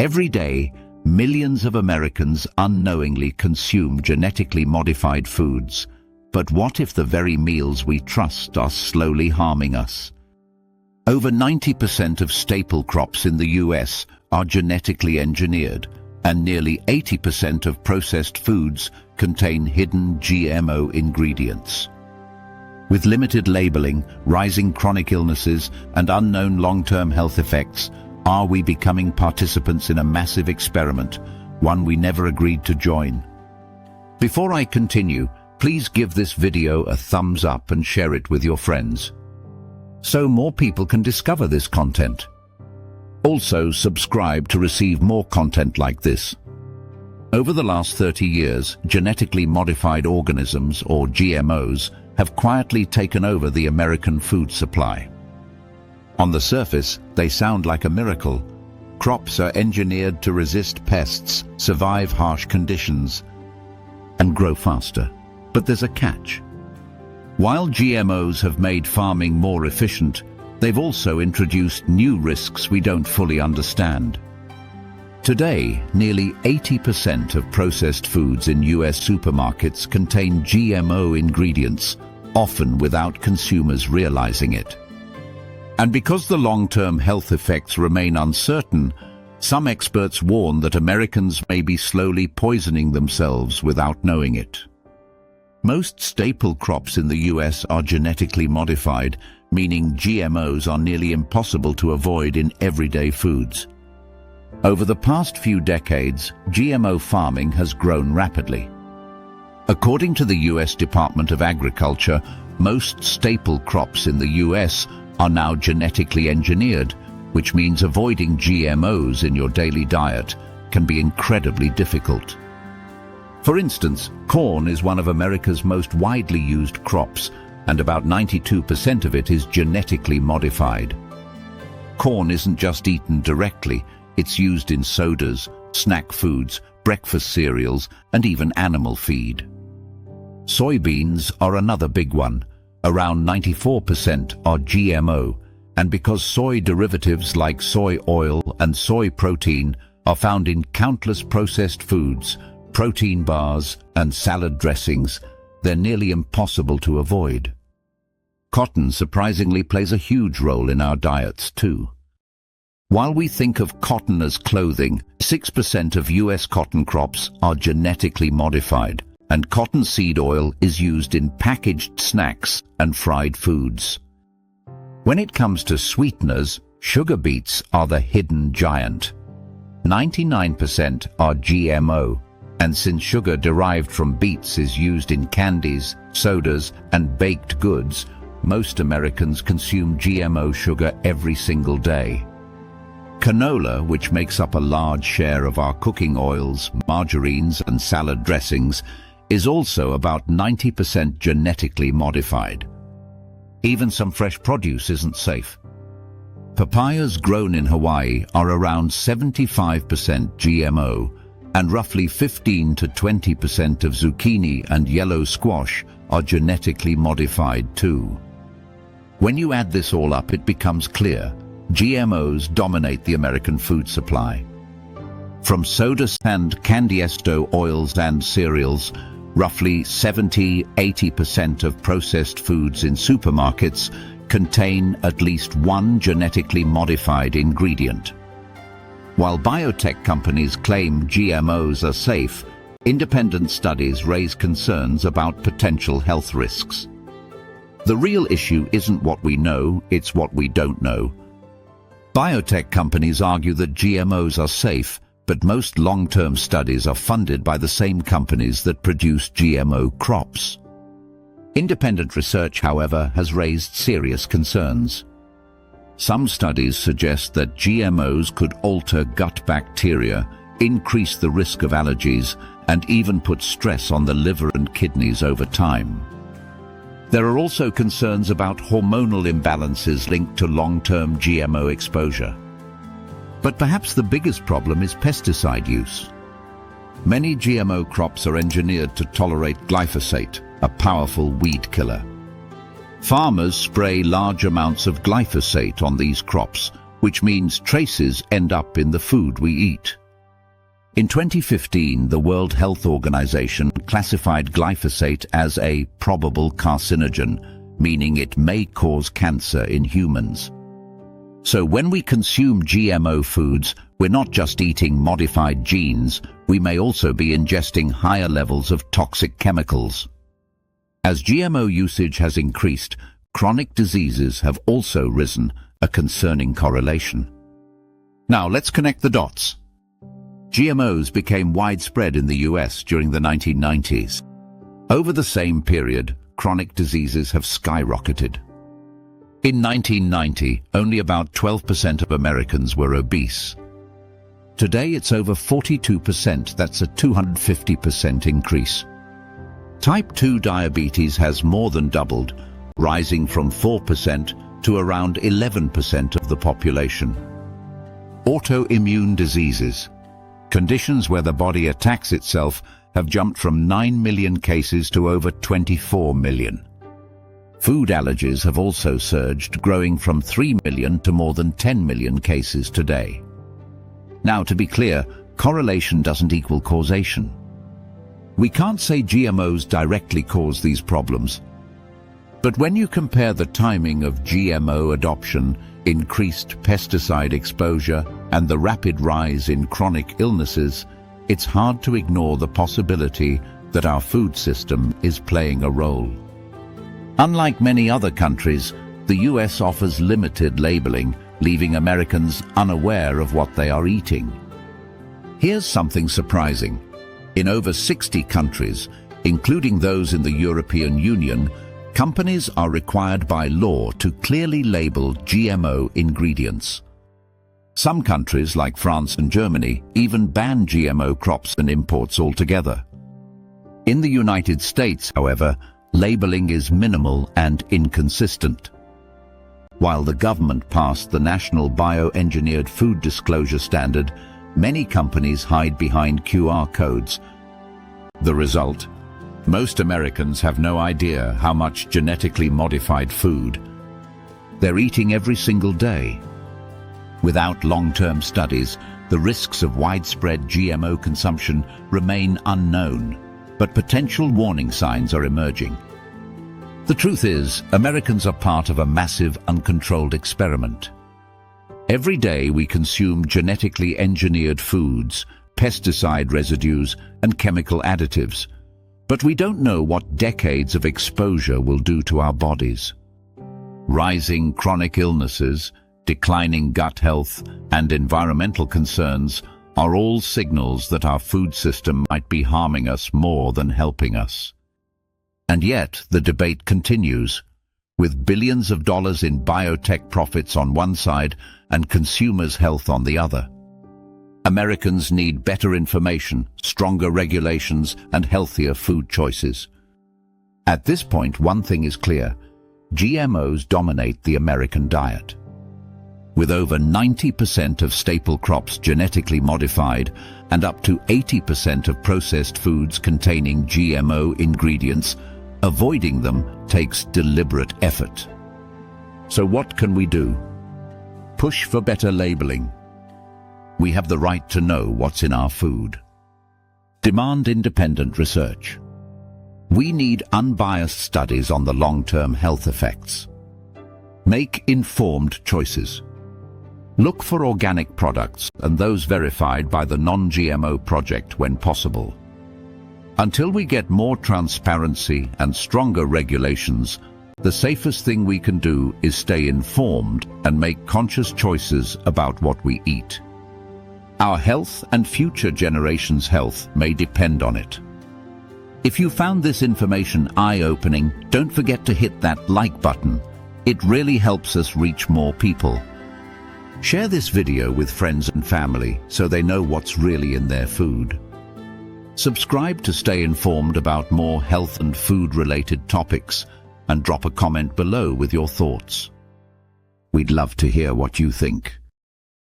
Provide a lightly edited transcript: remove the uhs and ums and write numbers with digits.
Every day, millions of Americans unknowingly consume genetically modified foods. But what if the very meals we trust are slowly harming us? Over 90% of staple crops in the US are genetically engineered, and nearly 80% of processed foods contain hidden GMO ingredients. With limited labeling, rising chronic illnesses, and unknown long-term health effects, are we becoming participants in a massive experiment, one we never agreed to join? Before I continue, please give this video a thumbs up and share it with your friends, so more people can discover this content. Also, subscribe to receive more content like this. Over the last 30 years, genetically modified organisms, or GMOs, have quietly taken over the American food supply. On the surface, they sound like a miracle. Crops are engineered to resist pests, survive harsh conditions, and grow faster. But there's a catch. While GMOs have made farming more efficient, they've also introduced new risks we don't fully understand. Today, nearly 80% of processed foods in US supermarkets contain GMO ingredients, often without consumers realizing it. And because the long-term health effects remain uncertain, some experts warn that Americans may be slowly poisoning themselves without knowing it. Most staple crops in the US are genetically modified, meaning GMOs are nearly impossible to avoid in everyday foods. Over the past few decades, GMO farming has grown rapidly. According to the US Department of Agriculture, most staple crops in the US are now genetically engineered, which means avoiding GMOs in your daily diet can be incredibly difficult. For instance, corn is one of America's most widely used crops, and about 92% of it is genetically modified. Corn isn't just eaten directly, it's used in sodas, snack foods, breakfast cereals, and even animal feed. Soybeans are another big one. Around 94% are GMO, and because soy derivatives like soy oil and soy protein are found in countless processed foods, protein bars, and salad dressings, they're nearly impossible to avoid. Cotton surprisingly plays a huge role in our diets too. While we think of cotton as clothing, 6% of US cotton crops are genetically modified, and cottonseed oil is used in packaged snacks and fried foods. When it comes to sweeteners, sugar beets are the hidden giant. 99% are GMO, and since sugar derived from beets is used in candies, sodas, and baked goods, most Americans consume GMO sugar every single day. Canola, which makes up a large share of our cooking oils, margarines, and salad dressings, is also about 90% genetically modified. Even some fresh produce isn't safe. Papayas grown in Hawaii are around 75% GMO, and roughly 15 to 20% of zucchini and yellow squash are genetically modified too. When you add this all up, it becomes clear: GMOs dominate the American food supply. From soda and candy-esto oils and cereals, roughly 70–80% of processed foods in supermarkets contain at least one genetically modified ingredient. While biotech companies claim GMOs are safe, independent studies raise concerns about potential health risks. The real issue isn't what we know, it's what we don't know. Biotech companies argue that GMOs are safe, but most long-term studies are funded by the same companies that produce GMO crops. Independent research, however, has raised serious concerns. Some studies suggest that GMOs could alter gut bacteria, increase the risk of allergies, and even put stress on the liver and kidneys over time. There are also concerns about hormonal imbalances linked to long-term GMO exposure. But perhaps the biggest problem is pesticide use. Many GMO crops are engineered to tolerate glyphosate, a powerful weed killer. Farmers spray large amounts of glyphosate on these crops, which means traces end up in the food we eat. In 2015, the World Health Organization classified glyphosate as a probable carcinogen, meaning it may cause cancer in humans. So when we consume GMO foods, we're not just eating modified genes, we may also be ingesting higher levels of toxic chemicals. As GMO usage has increased, chronic diseases have also risen, a concerning correlation. Now let's connect the dots. GMOs became widespread in the US during the 1990s. Over the same period, chronic diseases have skyrocketed. In 1990, only about 12% of Americans were obese. Today it's over 42%, that's a 250% increase. Type 2 diabetes has more than doubled, rising from 4% to around 11% of the population. Autoimmune diseases, conditions where the body attacks itself, have jumped from 9 million cases to over 24 million. Food allergies have also surged, growing from 3 million to more than 10 million cases today. Now, to be clear, correlation doesn't equal causation. We can't say GMOs directly cause these problems. But when you compare the timing of GMO adoption, increased pesticide exposure, and the rapid rise in chronic illnesses, it's hard to ignore the possibility that our food system is playing a role. Unlike many other countries, the US offers limited labeling, leaving Americans unaware of what they are eating. Here's something surprising. In over 60 countries, including those in the European Union, companies are required by law to clearly label GMO ingredients. Some countries, like France and Germany, even ban GMO crops and imports altogether. In the United States, however, labeling is minimal and inconsistent. While the government passed the National Bioengineered Food Disclosure Standard, many companies hide behind QR codes. The result? Most Americans have no idea how much genetically modified food they're eating every single day. Without long-term studies, the risks of widespread GMO consumption remain unknown, but potential warning signs are emerging. The truth is, Americans are part of a massive, uncontrolled experiment. Every day we consume genetically engineered foods, pesticide residues, and chemical additives. But we don't know what decades of exposure will do to our bodies. Rising chronic illnesses, declining gut health, and environmental concerns are all signals that our food system might be harming us more than helping us. And yet, the debate continues, with billions of dollars in biotech profits on one side and consumers' health on the other. Americans need better information, stronger regulations, and healthier food choices. At this point, one thing is clear: GMOs dominate the American diet. With over 90% of staple crops genetically modified and up to 80% of processed foods containing GMO ingredients, avoiding them takes deliberate effort. So what can we do? Push for better labeling. We have the right to know what's in our food. Demand independent research. We need unbiased studies on the long-term health effects. Make informed choices. Look for organic products and those verified by the Non-GMO Project when possible. Until we get more transparency and stronger regulations, the safest thing we can do is stay informed and make conscious choices about what we eat. Our health and future generations' health may depend on it. If you found this information eye-opening, don't forget to hit that like button. It really helps us reach more people. Share this video with friends and family so they know what's really in their food. Subscribe to stay informed about more health and food-related topics, and drop a comment below with your thoughts. We'd love to hear what you think.